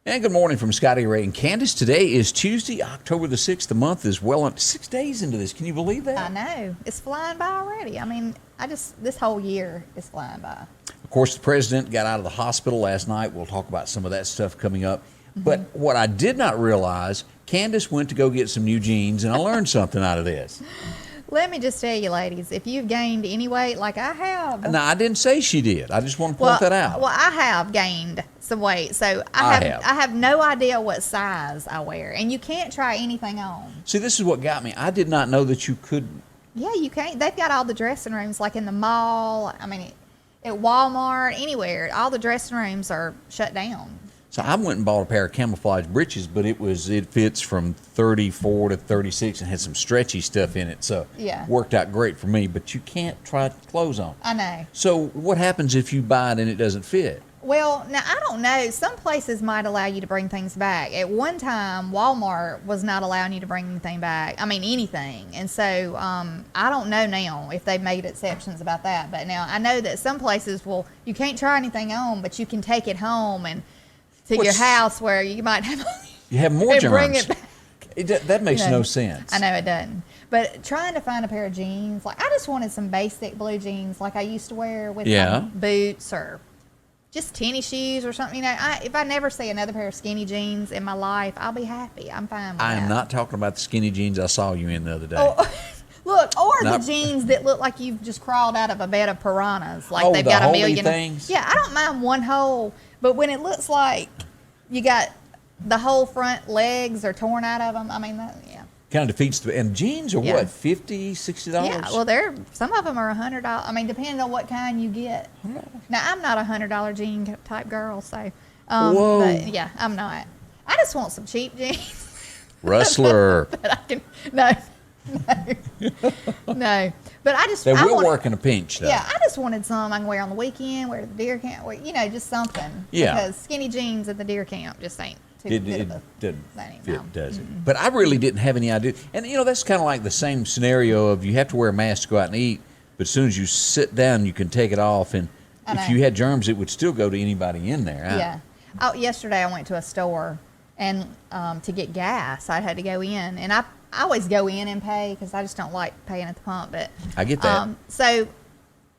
And good morning from Scotty, Ray, and Candace. Today is Tuesday, October the 6th. The month is well on 6 days into this. Can you believe that? I know. It's flying by already. I mean, this whole year is flying by. Of course, the president got out of the hospital last night. We'll talk about some of that stuff coming up. But what I did not realize, Candace went to go get some new jeans, and I learned something out of this. Let me just tell you, ladies, if you've gained any weight like I have. Now, I didn't say she did. I just want to point that out. Well, I have gained some weight, so I have no idea what size I wear, and you can't try anything on. See, this is what got me. I did not know that you could. Yeah, you can't. They've got all the dressing rooms, like in the mall. I mean, at Walmart, anywhere. All the dressing rooms are shut down. So I went and bought a pair of camouflage breeches, but it fits from 34 to 36 and had some stretchy stuff in it. So it worked out great for me, but you can't try clothes on. I know. So what happens if you buy it and it doesn't fit? Well, now, I don't know. Some places might allow you to bring things back. At one time, Walmart was not allowing you to bring anything back. I mean, anything. And so I don't know now if they've made exceptions about that. But now I know that some places, you can't try anything on, but you can take it home and to your house where you might have more germs. Bring it back. That makes no sense. I know it doesn't. But trying to find a pair of jeans, like I just wanted some basic blue jeans like I used to wear with boots or just tennis shoes or something. You know, if I never see another pair of skinny jeans in my life, I'll be happy. I'm fine with that. I am not talking about the skinny jeans I saw you in the other day. Look, or the jeans that look like you've just crawled out of a bed of piranhas. Like they've got a million things. Yeah, I don't mind one hole, but when it looks like you got the whole front legs are torn out of them, I mean, kind of defeats and jeans are what, $50, $60? Yeah, well, some of them are $100. I mean, depending on what kind you get. Now, I'm not a $100 jean type girl, so but yeah, I'm not. I just want some cheap jeans. Rustler. But I can no. But they will work in a pinch, though. Yeah, I just wanted some I can wear on the weekend, wear at the deer camp, just something. Yeah. Because skinny jeans at the deer camp just ain't. It doesn't fit, does it? But I really didn't have any idea. And, that's kind of like the same scenario of you have to wear a mask to go out and eat, but as soon as you sit down, you can take it off. And if you had germs, it would still go to anybody in there. Yeah. Oh, yesterday I went to a store, and to get gas, I had to go in. And I always go in and pay because I just don't like paying at the pump. But I get that. So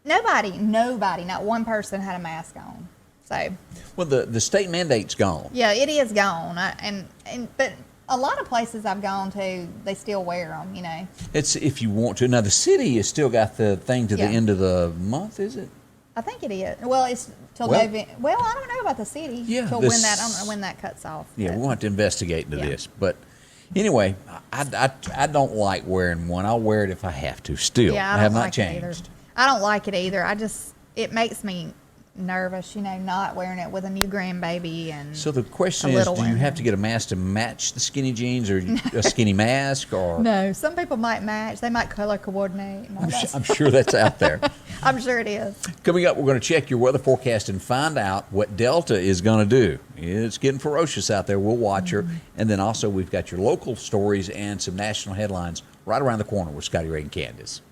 nobody, not one person had a mask on. So, well, the state mandate's gone. Yeah, it is gone. But a lot of places I've gone to, they still wear them. It's if you want to. Now the city has still got the thing to the end of the month, is it? I think it is. Well, it's till November. Well, I don't know about the city. Yeah, till when that. I don't know when that cuts off. Yeah, we'll have to investigate into this. But anyway, I don't like wearing one. I'll wear it if I have to. Still, yeah, I have not changed. I don't like it either. It makes me nervous, not wearing it with a new grandbaby. And so the question is, do you have to get a mask to match the skinny jeans, or a skinny mask, or no? Some people might match. They might color coordinate. I'm sure that's out there. I'm sure it is. Coming up, we're going to check your weather forecast and find out what Delta is going to do. It's getting ferocious out there. We'll watch her, and then also we've got your local stories and some national headlines right around the corner with Scotty, Ray, and Candace.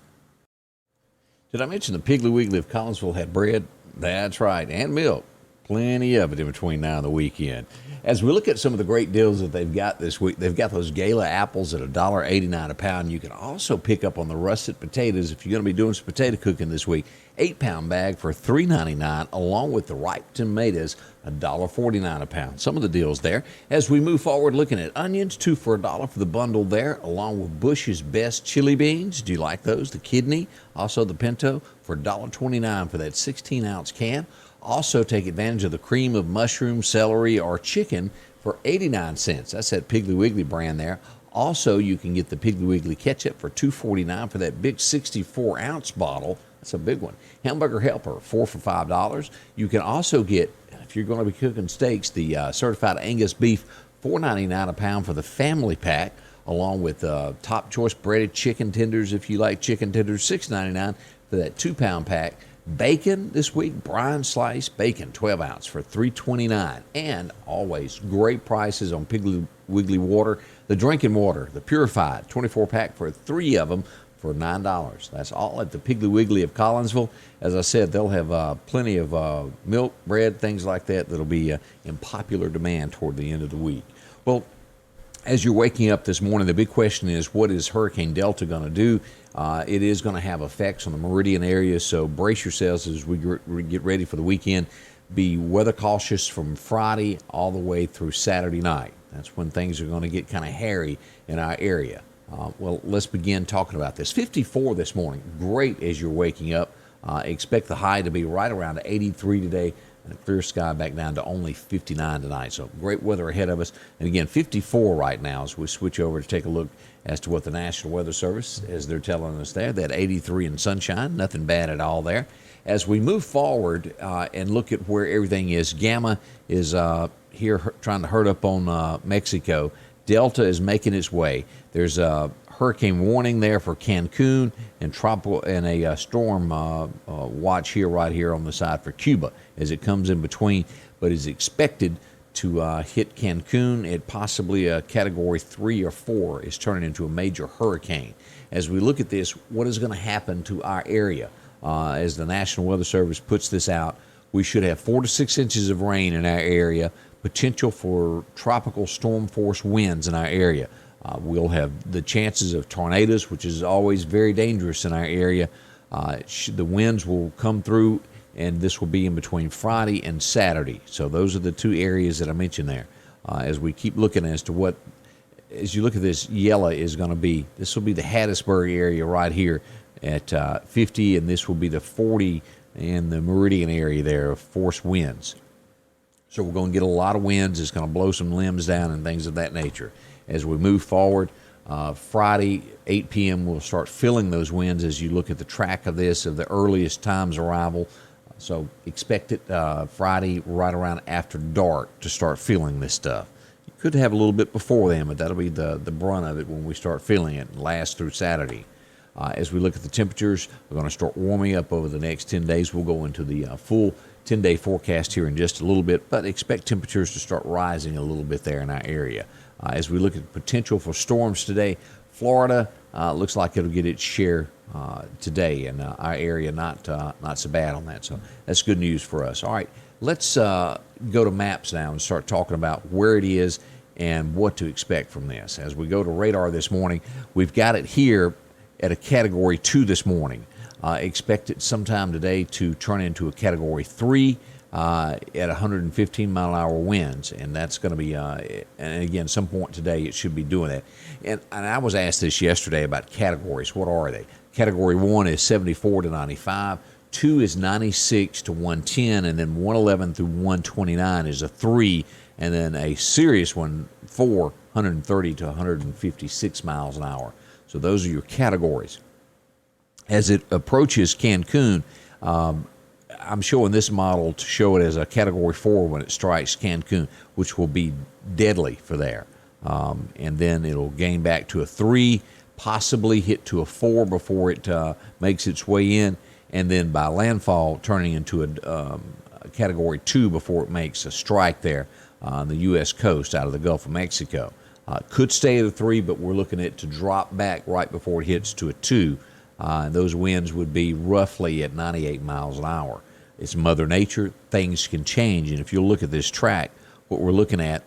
Did I mention the Piggly Wiggly of Collinsville had bread? That's right, and milk. Plenty of it in between now and the weekend. As we look at some of the great deals that they've got this week, they've got those Gala apples at $1.89 a pound. You can also pick up on the russet potatoes if you're going to be doing some potato cooking this week. 8-pound bag for $3.99, along with the ripe tomatoes, $1.49 a pound. Some of the deals there. As we move forward, looking at onions, 2 for $1 for the bundle there, along with Bush's Best chili beans. Do you like those? The kidney, also the pinto, for $1.29 for that 16-ounce can. Also take advantage of the cream of mushroom, celery, or chicken for 89 cents. That's that Piggly Wiggly brand there. Also, you can get the Piggly Wiggly ketchup for $2.49 for that big 64-ounce bottle. That's a big one. Hamburger Helper, 4 for $5. You can also get, if you're going to be cooking steaks, the certified Angus beef, $4.99 a pound for the family pack, along with top choice breaded chicken tenders, if you like chicken tenders, $6.99 for that 2-pound pack. Bacon this week, brine slice bacon, 12-ounce for $3.29. And always great prices on Piggly Wiggly water. The drinking water, the purified, 24-pack for 3 of them for $9. That's all at the Piggly Wiggly of Collinsville. As I said, they'll have plenty of milk, bread, things like that that'll be in popular demand toward the end of the week. Well, as you're waking up this morning, the big question is, what is Hurricane Delta going to do? It is going to have effects on the Meridian area, so brace yourselves as we get ready for the weekend. Be weather cautious from Friday all the way through Saturday night. That's when things are going to get kind of hairy in our area. Well, let's begin talking about this. 54 this morning, great as you're waking up. Expect the high to be right around 83 today, and a clear sky back down to only 59 tonight. So great weather ahead of us. And again, 54 right now as we switch over to take a look as to what the National Weather Service, as they're telling us there, that 83 in sunshine, nothing bad at all there. As we move forward and look at where everything is, Gamma is here trying to herd up on Mexico. Delta is making its way. There's a hurricane warning there for Cancun and tropical and a storm watch right here on the side for Cuba as it comes in between, but is expected to hit Cancun at possibly a Category 3 or 4 is turning into a major hurricane. As we look at this, what is going to happen to our area? As the National Weather Service puts this out, we should have 4 to 6 inches of rain in our area, potential for tropical storm force winds in our area. We'll have the chances of tornadoes, which is always very dangerous in our area. The winds will come through, and this will be in between Friday and Saturday. So those are the two areas that I mentioned there. As we keep looking as to what, as you look at this, yellow is going to be, this will be the Hattiesburg area right here at 50, and this will be the 40 in the Meridian area there of force winds. So we're going to get a lot of winds. It's going to blow some limbs down and things of that nature. As we move forward, Friday, 8 p.m., we'll start feeling those winds as you look at the track of this, of the earliest times arrival. So expect it Friday right around after dark to start feeling this stuff. You could have a little bit before then, but that'll be the brunt of it when we start feeling it and last through Saturday. As we look at the temperatures, we're going to start warming up over the next 10 days. We'll go into the full 10-day forecast here in just a little bit, but expect temperatures to start rising a little bit there in our area. As we look at the potential for storms today, Florida looks like it'll get its share today, and our area not so bad on that. So that's good news for us. All right, let's go to maps now and start talking about where it is and what to expect from this. As we go to radar this morning, we've got it here at a Category 2 this morning. Expect it sometime today to turn into a Category 3 at 115-mile-an-hour winds, and that's going to be, and again, some point today it should be doing that. And I was asked this yesterday about categories. What are they? Category 1 is 74 to 95, 2 is 96 to 110, and then 111 through 129 is a 3, and then a serious one, 4, 130 to 156 miles an hour. So those are your categories. As it approaches Cancun, I'm showing this model to show it as a Category 4 when it strikes Cancun, which will be deadly for there. And then it'll gain back to a 3, possibly hit to a 4 before it makes its way in, and then by landfall turning into a Category 2 before it makes a strike there on the U.S. coast out of the Gulf of Mexico. Could stay at a 3, but we're looking at it to drop back right before it hits to a 2. Those winds would be roughly at 98 miles an hour. It's Mother Nature. Things can change. And if you look at this track, what we're looking at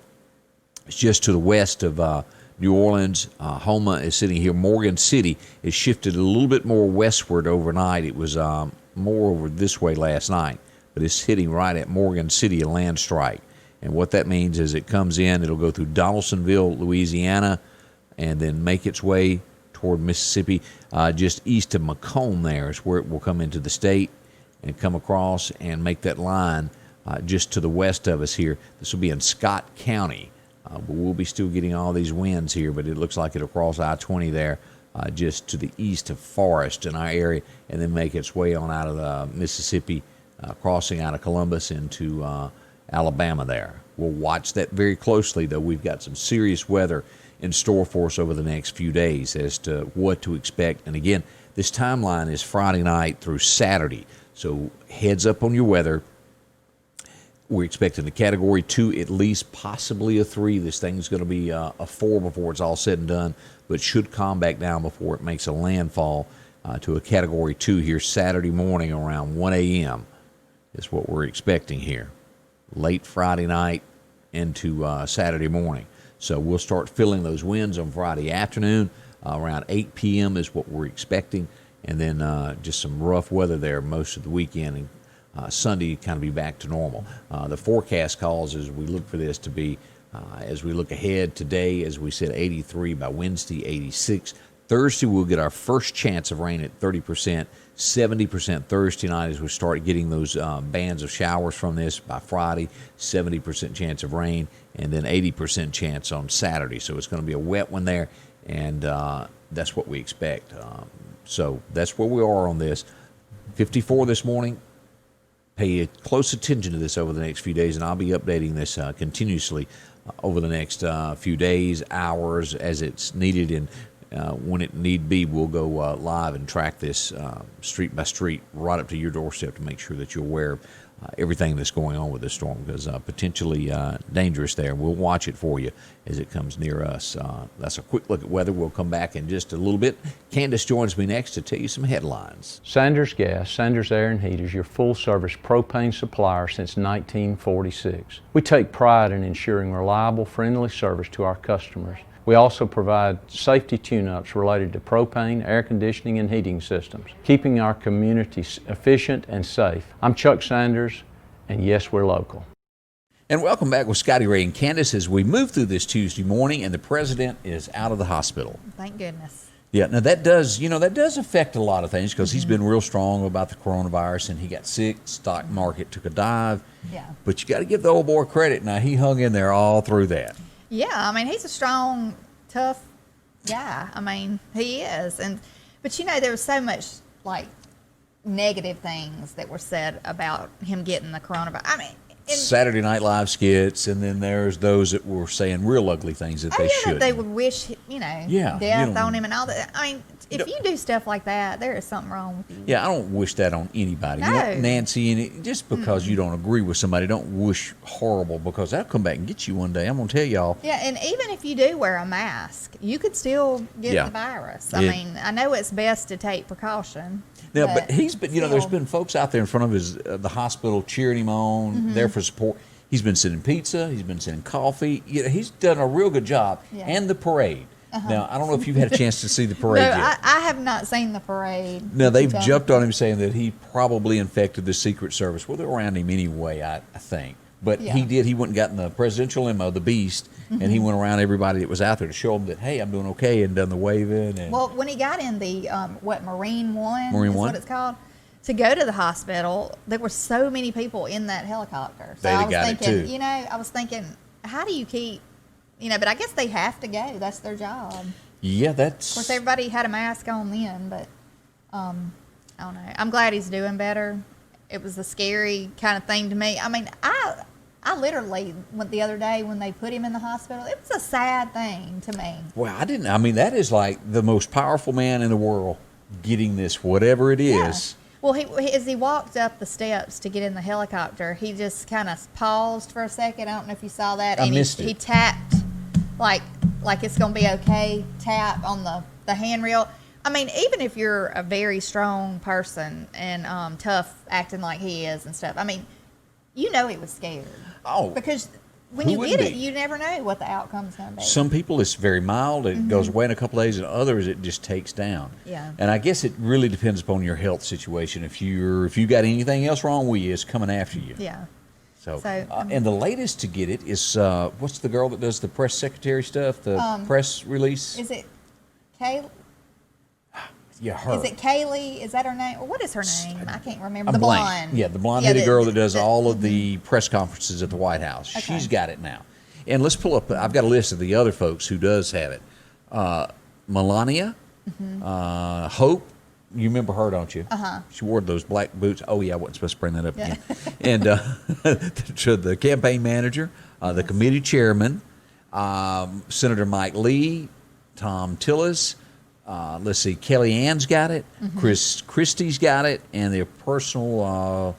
is just to the west of New Orleans. Houma is sitting here. Morgan City is shifted a little bit more westward overnight. It was more over this way last night, but it's hitting right at Morgan City, a land strike. And what that means is it comes in, it'll go through Donaldsonville, Louisiana, and then make its way toward Mississippi. Just east of Macomb there is where it will come into the state and come across and make that line just to the west of us here. This will be in Scott County. But we'll be still getting all these winds here, but it looks like it'll cross I-20 there just to the east of Forest in our area and then make its way on out of the Mississippi, crossing out of Columbus into Alabama there. We'll watch that very closely, though. We've got some serious weather in store for us over the next few days as to what to expect. And again, this timeline is Friday night through Saturday. So heads up on your weather. We're expecting a Category 2, at least possibly a 3. This thing's going to be a 4 before it's all said and done, but should calm back down before it makes a landfall to a Category 2 here Saturday morning around 1 a.m. is what we're expecting here. Late Friday night into Saturday morning. So we'll start feeling those winds on Friday afternoon. Around 8 p.m. is what we're expecting. And then just some rough weather there most of the weekend. And Sunday kind of be back to normal. The forecast calls as we look for this to be, as we look ahead today, as we said, 83, by Wednesday, 86. Thursday, we'll get our first chance of rain at 30%, 70% Thursday night as we start getting those bands of showers from this. By Friday, 70% chance of rain, and then 80% chance on Saturday. So it's going to be a wet one there, and that's what we expect. So that's where we are on this. 54 this morning. Pay close attention to this over the next few days, and I'll be updating this continuously over the next few days, hours, as it's needed. And when it need be, we'll go live and track this street by street right up to your doorstep to make sure that you're aware of everything that's going on with this storm, because potentially dangerous there. We'll watch it for you as it comes near us. That's a quick look at weather. We'll come back in just a little bit. Candace joins me next to tell you some headlines. Sanders Gas, Sanders Air and Heat is your full-service propane supplier since 1946. We take pride in ensuring reliable, friendly service to our customers. We also provide safety tune-ups related to propane, air conditioning, and heating systems, keeping our community efficient and safe. I'm Chuck Sanders, and yes, we're local. And welcome back with Scotty, Ray, and Candace as we move through this Tuesday morning, and the president is out of the hospital. Thank goodness. Yeah, now that does affect a lot of things, because he's been real strong about the coronavirus, and he got sick. Stock market took a dive. Yeah. But you got to give the old boy credit. Now, he hung in there all through that. Yeah, I mean, he's a strong, tough guy. I mean, he is. But there was so much negative things that were said about him getting the coronavirus. I mean, Saturday Night Live skits, and then there's those that were saying real ugly things that they shouldn't. They would wish, death on him and all that. I mean, if you do stuff like that, there is something wrong with you. Yeah, I don't wish that on anybody. No. Nancy, just because you don't agree with somebody, don't wish horrible, because that'll come back and get you one day. I'm going to tell y'all. Yeah, and even if you do wear a mask, you could still get the virus. I mean, I know it's best to take precaution. Now, but he's been, there's been folks out there in front of his the hospital cheering him on, there for support. He's been sending pizza. He's been sending coffee. He's done a real good job. Yeah. And the parade. Now, I don't know if you've had a chance to see the parade yet. I have not seen the parade. Now, they've jumped on him saying that he probably infected the Secret Service. Well, they're around him anyway, I think. But he did. He went and got in the presidential limo, the Beast, and he went around everybody that was out there to show them that, hey, I'm doing okay, and done the waving. And well, when he got in the, Marine One? Marine is One? What it's called? To go to the hospital, there were so many people in that helicopter. So I was thinking, how do you keep, but I guess they have to go. That's their job. Yeah, Of course, everybody had a mask on then, but I don't know. I'm glad he's doing better. It was a scary kind of thing to me. I mean, I literally went the other day when they put him in the hospital. It was a sad thing to me. Well, that is like the most powerful man in the world getting this, whatever it is. Yeah. Well, as he walked up the steps to get in the helicopter, he just kind of paused for a second. I don't know if you saw that. I missed it. He tapped like it's going to be okay, tap on the handrail. I mean, even if you're a very strong person and tough, acting like he is and stuff, I mean, he was scared. Oh. Because when you get it, you never know what the outcome's going to be. Some people, it's very mild. It goes away in a couple of days, and others, it just takes down. Yeah. And I guess it really depends upon your health situation. If you got anything else wrong with you, it's coming after you. Yeah. So and the latest to get it is, what's the girl that does the press secretary stuff, the press release? Is it Kaylee? Yeah, her. Is it Kaylee? Is that her name? Or what is her name? I can't remember. I'm The blank. blonde. Yeah, the blonde-headed girl that does all of the press conferences at the White House. Okay. She's got it now. And let's pull up, I've got a list of the other folks who does have it. Melania, Hope, you remember her, don't you? She wore those black boots. Oh, yeah, I wasn't supposed to bring that up again. And the campaign manager, the committee chairman, Senator Mike Lee, Tom Tillis, let's see, Kelly Ann's got it, Christie's got it, and their personal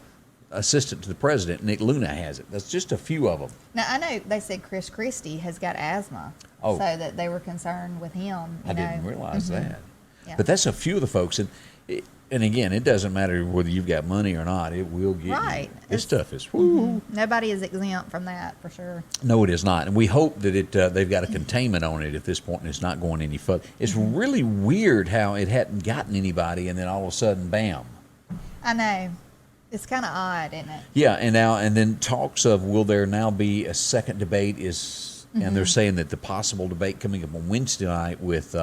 assistant to the president, Nick Luna, has it. That's just a few of them. Now, I know they said Chris Christie has got asthma, Oh. so that they were concerned with him. I didn't realize that. Yeah. But that's a few of the folks. And again, it doesn't matter whether you've got money or not. It will get Right. you. This stuff is, woo. Nobody is exempt from that, for sure. No, it is not. And we hope that they've got a containment on it at this point and it's not going any further. It's really weird how it hadn't gotten anybody and then all of a sudden, bam. I know. It's kind of odd, isn't it? Yeah, and then talks of will there now be a second debate and they're saying that the possible debate coming up on Wednesday night with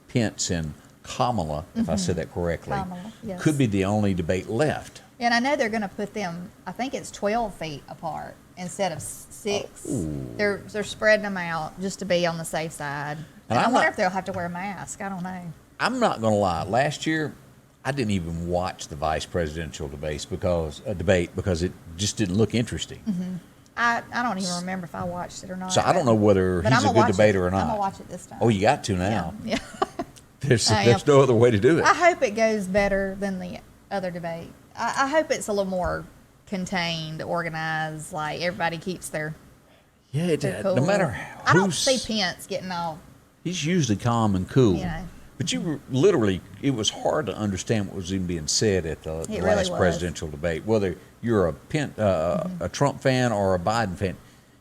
Pence and Kamala, if I said that correctly, Kamala, yes. could be the only debate left. And I know they're going to put them, I think it's 12 feet apart instead of 6. Ooh. They're spreading them out just to be on the safe side. And I wonder if they'll have to wear a mask. I don't know. I'm not going to lie. Last year, I didn't even watch the vice presidential debate because it just didn't look interesting. I don't even remember if I watched it or not. So I don't know whether But he's I'm a gonna good watch debater it. or not. I'm going to watch it this time. Oh, you got to now. Yeah. There's I am. no other way to do it. I hope it goes better than the other debate. I hope it's a little more contained, organized, like everybody keeps their Yeah, cool. no matter I don't who's, see Pence getting all, he's usually calm and cool. you know. But literally, it was hard to understand what was even being said at the It really last was. presidential debate. Whether you're a Trump fan or a Biden fan,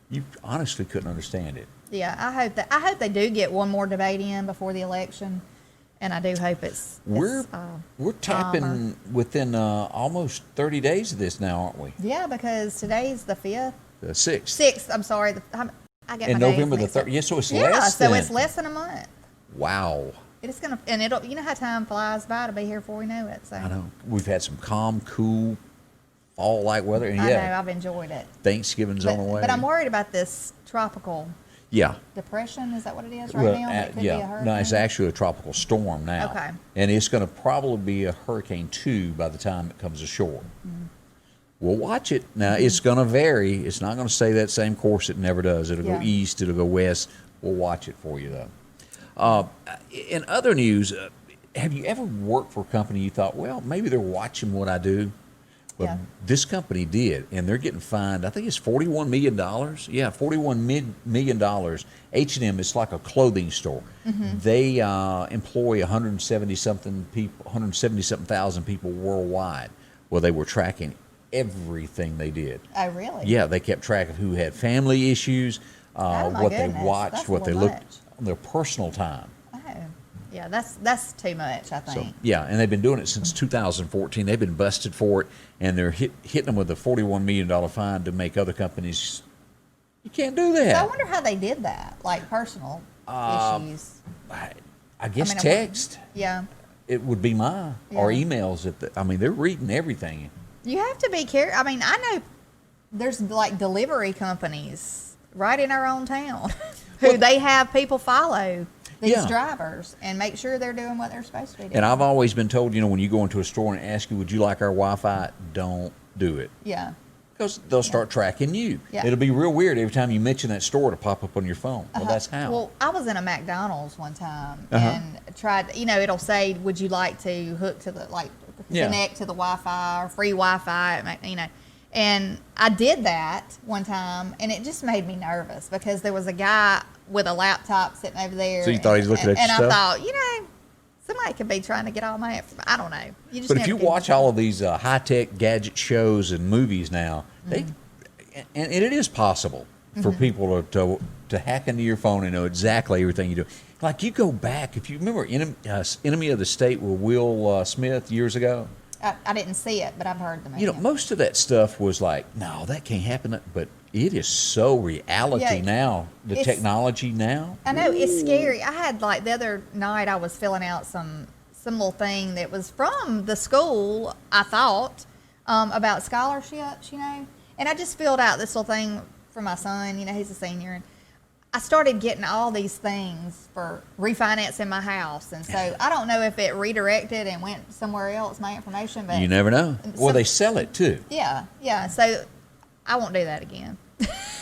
you honestly couldn't understand it. Yeah, I hope they do get one more debate in before the election, and I do hope it's We're tapping calmer. within almost 30 days of this now, aren't we? Yeah, because today's the 5th, The 6th. 6th. I'm sorry, I get And my days November the mixed up. 3rd. Yeah, so it's Yeah, less so than. it's less than a month. Wow. It's gonna, and it'll. You know how time flies by to be here before we know it. So I know. We've had some calm, cool, fall-like weather. And I know yeah, I've enjoyed it. Thanksgiving's on the way. But I'm worried about this tropical Yeah. depression. Is that what it is right now? It could be a hurricane. No, it's actually a tropical storm now. Okay. And it's going to probably be a hurricane 2 by the time it comes ashore. We'll watch it. Now, it's going to vary. It's not going to stay that same course. It never does. It'll go Yeah. east. It'll go west. We'll watch it for you, though. In other news, have you ever worked for a company you thought, well, maybe they're watching what I do? Well, Yeah. this company did, and they're getting fined. I think it's $41 million. Yeah, $41 million. H&M is like a clothing store. They employ 170-something people, 170-something thousand people worldwide. Well, they were tracking everything they did. Oh, really? Yeah, they kept track of who had family issues, Oh, my what they goodness. watched, That's a what they little looked much. on their personal time. Oh, yeah. That's too much. I So think. yeah, and they've been doing it since 2014. They've been busted for it, and they're hitting them with a $41 million fine to make other companies. You can't do So I that. wonder how they did that, like personal issues. I guess I mean, text. Yeah. It would be or Yeah. emails. They're reading everything. You have to be careful. I mean, I know there's like delivery companies right in our own town who they have people follow these Yeah. drivers and make sure they're doing what they're supposed to be doing. And I've always been told, when you go into a store and ask you, would you like our Wi-Fi? Don't do it. Yeah. Because they'll start tracking you. Yeah. It'll be real weird every time you mention that store to pop up on your phone. Well, that's how. Well, I was in a McDonald's one time Uh-huh. and tried, it'll say, would you like to hook to the, Yeah. connect to the Wi-Fi or free Wi-Fi, And I did that one time, and it just made me nervous because there was a guy with a laptop sitting over there. So you thought he was looking at your and stuff? I thought, somebody could be trying to get all my information. I don't know. You just But if never you can watch tell. all of these high-tech gadget shows and movies now, and it is possible for people to hack into your phone and know exactly everything you do. Like you go back, if you remember Enemy of the State with Will Smith years ago, I didn't see it, but I've heard the movie. most of that stuff was like, no, that can't happen. But it is so reality Yeah, now, the it's- technology now. I know, it's scary. I had the other night I was filling out some little thing that was from the school, I thought, about scholarships, and I just filled out this little thing for my son. He's a senior, and I started getting all these things for refinancing my house, and so I don't know if it redirected and went somewhere else, my information, but You never know. Well, So- they sell it too. yeah, so I won't do that again.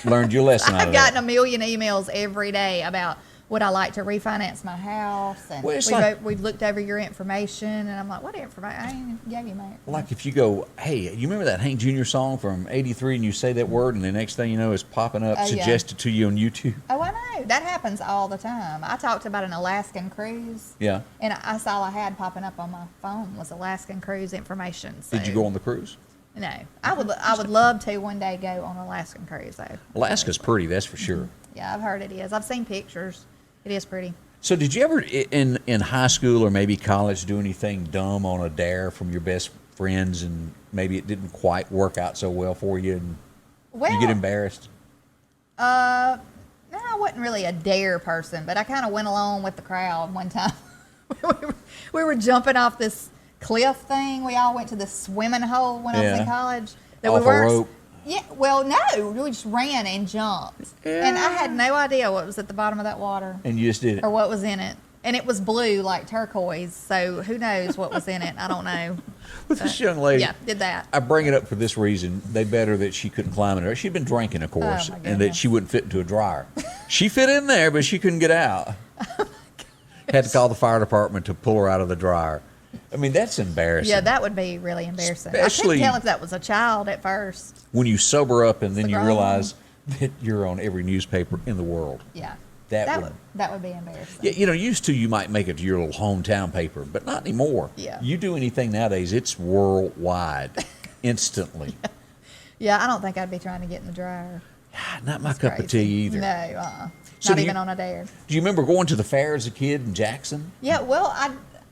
Learned your lesson out I've of that. gotten a million emails every day about would I like to refinance my house? And Well, it's we've looked over your information, and I'm like, what information? I ain't even gave you my information. Like if you go, hey, you remember that Hank Jr. song from '83, and you say that word, and the next thing you know, it's popping up, Oh, yeah. suggested to you on YouTube. Oh, I know. That happens all the time. I talked about an Alaskan cruise. Yeah. And that's all I had popping up on my phone was Alaskan cruise information. So, Did you go on the cruise? No. I would love to one day go on an Alaskan cruise, though. Alaska's pretty, that's for sure. Yeah, I've heard it is. I've seen pictures. It is pretty. So did you ever in high school or maybe college do anything dumb on a dare from your best friends, and maybe it didn't quite work out so well for you, and you get embarrassed? No, I wasn't really a dare person, but I kind of went along with the crowd one time. we were jumping off this cliff thing. We all went to this swimming hole when I was in college. Off a rope? Yeah, well, no, we just ran and jumped. Yeah. And I had no idea what was at the bottom of that water And you just did it. or what was in it. And it was blue, like turquoise, so who knows what was in it. I don't know. With this young lady. Yeah, did that. I bring it up for this reason. They bet her that she couldn't climb in her. She'd been drinking, of course, Oh, my and that goodness. she wouldn't fit into a dryer. She fit in there, but she couldn't get out. Had to call the fire department to pull her out of the dryer. I mean, that's embarrassing. Yeah, that would be really embarrassing. I Especially- couldn't tell if that was a child at first. When you sober up and then The you grown realize that you're on every newspaper in the world. Yeah. That would- that would be embarrassing. Yeah, used to you might make it to your little hometown paper, but not anymore. Yeah. You do anything nowadays, it's worldwide, instantly. Yeah, I don't think I'd be trying to get in the dryer. Not my That's cup of crazy. tea either. No, So not do you- even on a dare. Do you remember going to the fair as a kid in Jackson? Yeah, well,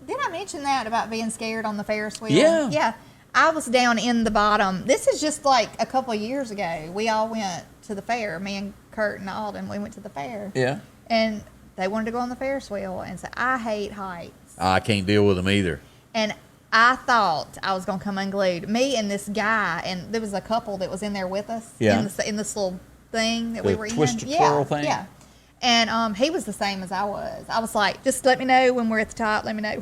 did I mention that about being scared on the Ferris wheel? Yeah. Yeah. I was down in the bottom. This is just like a couple of years ago. We all went to the fair. Me and Kurt and Alden, we went to the fair. Yeah. And they wanted to go on the Ferris wheel. And so I hate heights. I can't deal with them either. And I thought I was going to come unglued. Me and this guy, and there was a couple that was in there with us. Yeah. In this little thing that The we were twist in. or twirl thing? Yeah. And he was the same as I was. I was like, just let me know when we're at the top. Let me know.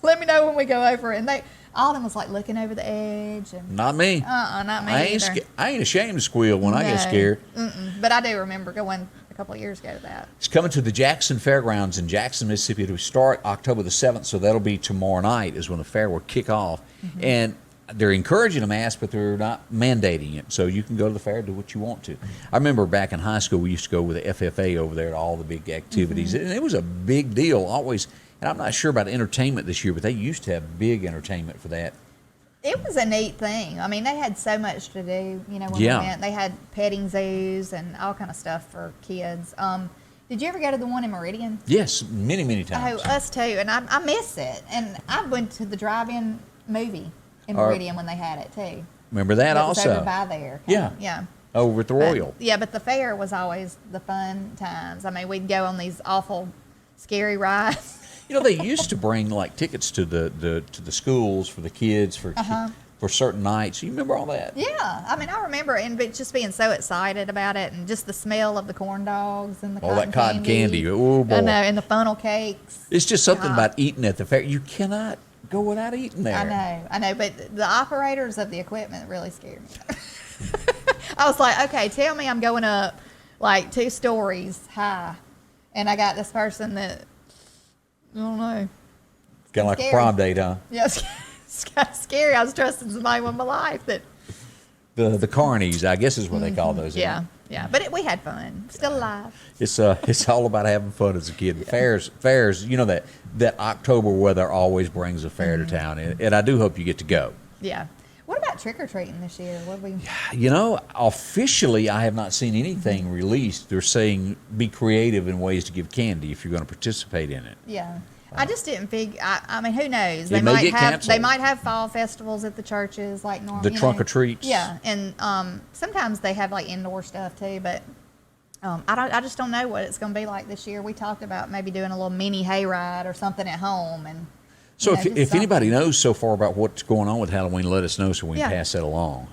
Let me know when we go over. And Alden was like looking over the edge. And Not me. not me I ain't either. I ain't ashamed to squeal when I get No. scared. But I do remember going a couple of years ago to that. It's coming to the Jackson Fairgrounds in Jackson, Mississippi. It'll start October the 7th, so that'll be tomorrow night is when the fair will kick off. And they're encouraging a mask, but they're not mandating it. So you can go to the fair, do what you want to. I remember back in high school, we used to go with the FFA over there to all the big activities. And it was a big deal always. And I'm not sure about entertainment this year, but they used to have big entertainment for that. It was a neat thing. I mean, they had so much to do, when Yeah. we went. They had petting zoos and all kind of stuff for kids. Did you ever go to the one in Meridian? Yes, many, many Oh, times. us too. And I miss it. And I went to the drive-in movie in Meridian when they had it too. Remember that It was also? over by there. Yeah. Yeah. Over at the But- Royal. yeah, but the fair was always the fun times. I mean, we'd go on these awful, scary rides. They used to bring like tickets to the schools for the kids for certain nights. You remember all that? Yeah, I mean, I remember just being so excited about it, and just the smell of the corn dogs and the All that cotton candy. Oh, boy. I know, and the funnel cakes. It's just something God. about eating at the fair. You cannot go without eating there. I know, but the operators of the equipment really scared me. I was like, okay, tell me I'm going up like 2 stories high, and I got this person that I don't know. Kind of like a Scary. prom date, huh? Yeah, it's kind of scary. I was trusting somebody with my life that. The carnies, I guess, is what they call those. Yeah, yeah, but we had fun. Still alive. It's all about having fun as a kid. Fairs. That October weather always brings a fair to town, and I do hope you get to go. Yeah. What about trick or treating this year? What we? Officially, I have not seen anything released. They're saying be creative in ways to give candy if you're going to participate in it. Yeah. I just didn't figure. I mean, who knows? It may get canceled. They might have fall festivals at the churches like normal. The trunk or treats. Yeah, and sometimes they have like indoor stuff too. But I just don't know what it's going to be like this year. We talked about maybe doing a little mini hayride or something at home, and So just if anybody something. knows so far about what's going on with Halloween, let us know so we can Yeah. pass that along.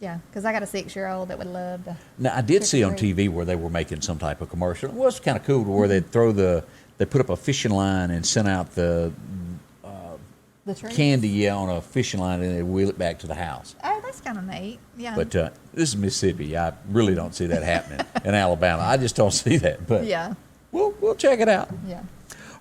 Yeah, because I got a 6-year-old that would love to. Now, I did see on Trick or TV where they were making some type of commercial. It was kind of cool to where they put up a fishing line and sent out the The tree. candy on a fishing line and they wheel it back to the house. Oh, that's kind of neat. Yeah. But this is Mississippi. I really don't see that happening in Alabama. I just don't see that. But yeah. we'll check it out. Yeah.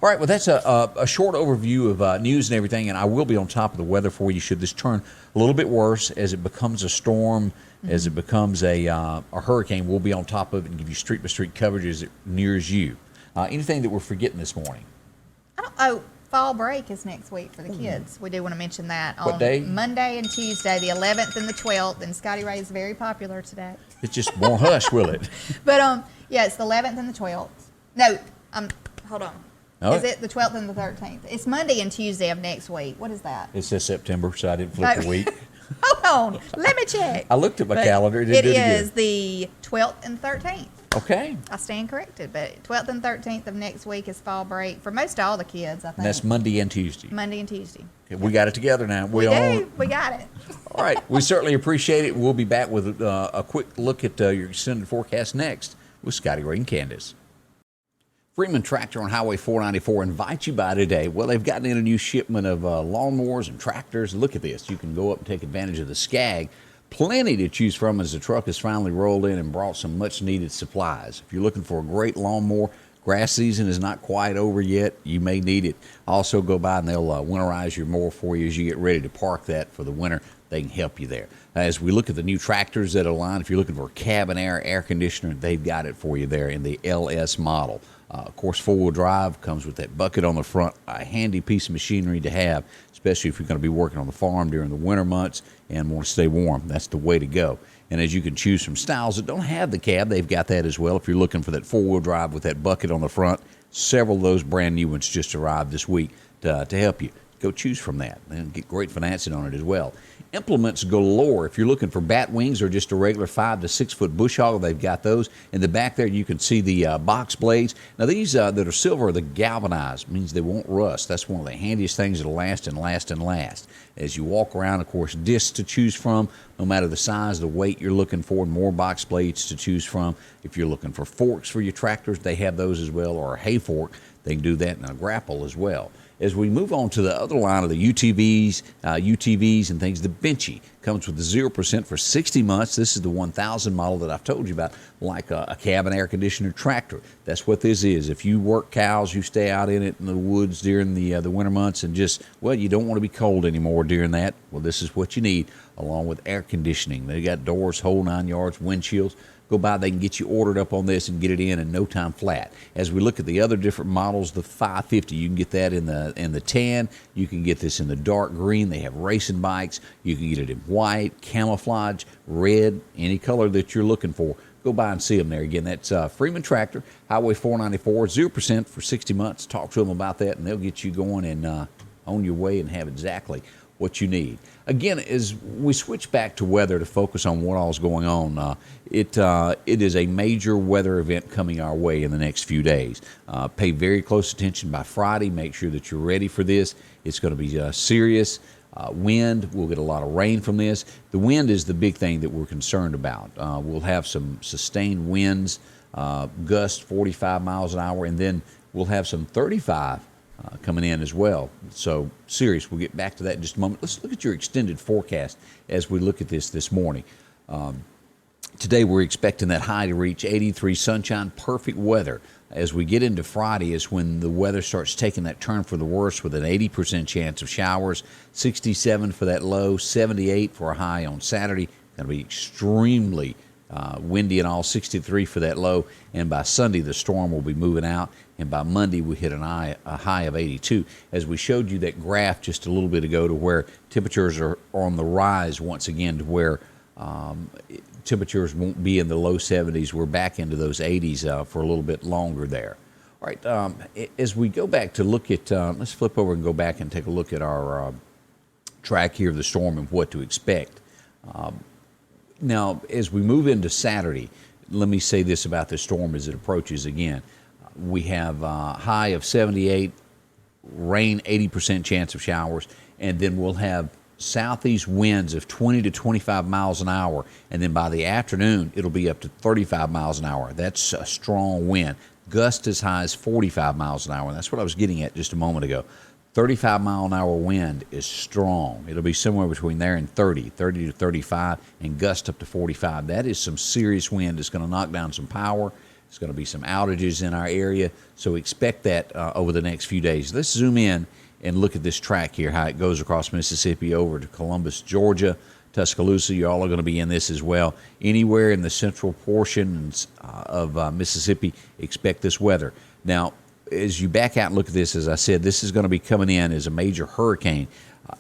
All right, well, that's a short overview of news and everything, and I will be on top of the weather for you should this turn a little bit worse as it becomes a storm, as it becomes a hurricane. We'll be on top of it and give you street-by-street coverage as it nears you. Anything that we're forgetting this morning? Fall break is next week for the kids. We do want to mention that. What on day? Monday and Tuesday, the 11th and the 12th, and Scotty Ray is very popular today. It's just more hush, will it? But, yeah, it's the 11th and the 12th. No, hold on. Oh. Is it the 12th and the 13th? It's Monday and Tuesday of next week. What is that? It says September, so I didn't flip the week. Hold on. Let me check. I looked at my But calendar. It is the 12th and 13th. Okay. I stand corrected, but 12th and 13th of next week is fall break for most all the kids, I think. And that's Monday and Tuesday. Monday and Tuesday. Okay, we got it together now. We do. We got it. All right. We certainly appreciate it. We'll be back with a quick look at your extended forecast next with Scotty, Ray, and Candace. Freeman Tractor on Highway 494 invites you by today. Well, they've gotten in a new shipment of lawnmowers and tractors. Look at this. You can go up and take advantage of the Skag. Plenty to choose from as the truck has finally rolled in and brought some much-needed supplies. If you're looking for a great lawnmower, grass season is not quite over yet. You may need it. Also, go by and they'll winterize your mower for you as you get ready to park that for the winter. They can help you there. As we look at the new tractors that align, if you're looking for a cabin air conditioner, they've got it for you there in the LS model. Of course, four-wheel drive comes with that bucket on the front, a handy piece of machinery to have, especially if you're going to be working on the farm during the winter months and want to stay warm. That's the way to go. And as you can choose from styles that don't have the cab, they've got that as well. If you're looking for that four-wheel drive with that bucket on the front, several of those brand new ones just arrived this week to help you. Go choose from that and get great financing on it as well. Implements galore. If you're looking for bat wings or just a regular 5 to 6 foot bush hog, they've got those. In the back there, you can see the box blades. Now, these that are silver are the galvanized. Means they won't rust. That's one of the handiest things that'll last and last and last. As you walk around, of course, discs to choose from, no matter the size, the weight you're looking for, more box blades to choose from. If you're looking for forks for your tractors, they have those as well, or a hay fork. They can do that in a grapple as well. As we move on to the other line of the UTVs and things, the Benchy comes with the 0% for 60 months. This is the 1000 model that I've told you about, like a cabin air conditioner tractor. That's what this is. If you work cows, you stay out in it in the woods during the winter months and just, well, you don't want to be cold anymore during that. Well, this is what you need, along with air conditioning. They got doors, whole 9 yards, windshields. Go by, they can get you ordered up on this and get it in no time flat. As we look at the other different models, the 550, you can get that in the tan. You can get this in the dark green. They have racing bikes. You can get it in white, camouflage, red, any color that you're looking for. Go by and see them there. Again, that's Freeman Tractor, Highway 494, 0% for 60 months. Talk to them about that, and they'll get you going and on your way and have exactly what you need. Again, as we switch back to weather to focus on what all is going on, it is a major weather event coming our way in the next few days. Pay very close attention by Friday. Make sure that you're ready for this. It's going to be serious. Wind, we'll get a lot of rain from this. The wind is the big thing that we're concerned about. We'll have some sustained winds, gusts 45 miles an hour, and then we'll have some 35 coming in as well. So serious. We'll get back to that in just a moment. Let's look at your extended forecast as we look at this morning. Today we're expecting that high to reach 83, sunshine, perfect weather. As we get into Friday is when the weather starts taking that turn for the worse with an 80% chance of showers, 67 for that low, 78 for a high on Saturday. Going to be extremely windy and all, 63 for that low. And by Sunday, the storm will be moving out. And by Monday, we hit a high of 82. As we showed you that graph just a little bit ago to where temperatures are on the rise once again to where temperatures won't be in the low 70s. We're back into those 80s for a little bit longer there. All right, as we go back to look at, let's flip over and go back and take a look at our track here of the storm and what to expect. Now, as we move into Saturday, let me say this about the storm as it approaches again. We have a high of 78, rain, 80% chance of showers, and then we'll have southeast winds of 20 to 25 miles an hour, and then by the afternoon, it'll be up to 35 miles an hour. That's a strong wind. Gust as high as 45 miles an hour, and that's what I was getting at just a moment ago. 35 mile an hour wind is strong. It'll be somewhere between there and 30 to 35, and gust up to 45. That is some serious wind. It's going to knock down some power. There's going to be some outages in our area, so expect that over the next few days. Let's zoom in and look at this track here, how it goes across Mississippi over to Columbus, Georgia, Tuscaloosa. You all are going to be in this as well. Anywhere in the central portions of Mississippi, expect this weather. Now, as you back out and look at this, as I said, this is going to be coming in as a major hurricane.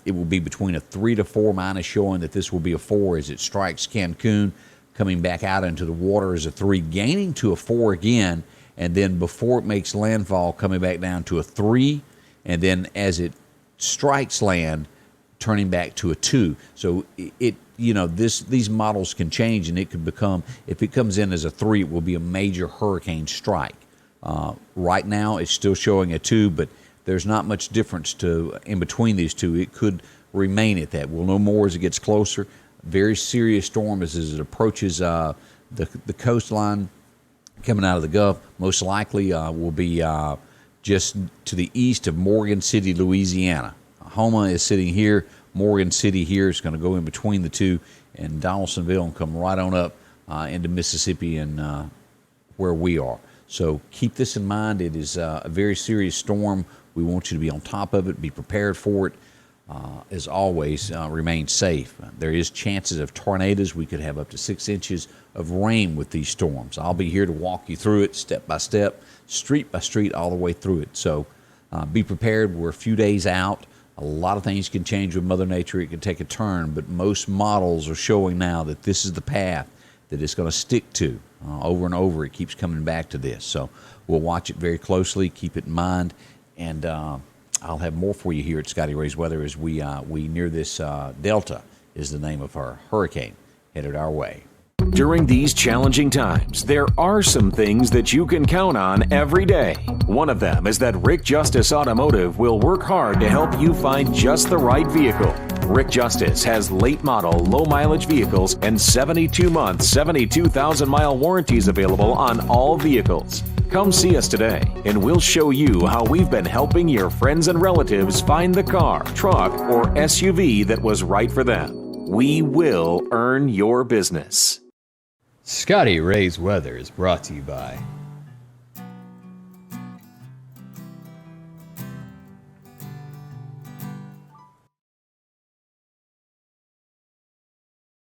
It will be between a 3 to 4 minus, showing that this will be a 4 as it strikes Cancun, coming back out into the water as a 3, gaining to a 4 again, and then before it makes landfall, coming back down to a 3, and then as it strikes land, turning back to a 2. So these models can change, and it could become, if it comes in as a 3, it will be a major hurricane strike. Right now, it's still showing a 2, but there's not much difference in between these two. It could remain at that. We'll know more as it gets closer. Very serious storm as it approaches the coastline coming out of the Gulf. Most likely will be just to the east of Morgan City, Louisiana. Houma is sitting here. Morgan City here is going to go in between the two, and Donaldsonville and come right on up into Mississippi and where we are. So keep this in mind. It is a very serious storm. We want you to be on top of it, be prepared for it. As always, remain safe. There is chances of tornadoes. We could have up to 6 inches of rain with these storms. I'll be here to walk you through it step by step, street by street, all the way through it. So be prepared. We're a few days out. A lot of things can change with Mother Nature. It can take a turn, but most models are showing now that this is the path that it's going to stick to. Over and over, it keeps coming back to this. So we'll watch it very closely, keep it in mind, and I'll have more for you here at Scotty Ray's Weather as we near this Delta is the name of our hurricane headed our way. During these challenging times, there are some things that you can count on every day. One of them is that Rick Justice Automotive will work hard to help you find just the right vehicle. Rick Justice has late model, low mileage vehicles and 72-month, 72,000-mile warranties available on all vehicles. Come see us today, and we'll show you how we've been helping your friends and relatives find the car, truck, or SUV that was right for them. We will earn your business. Scotty Ray's Weather is brought to you by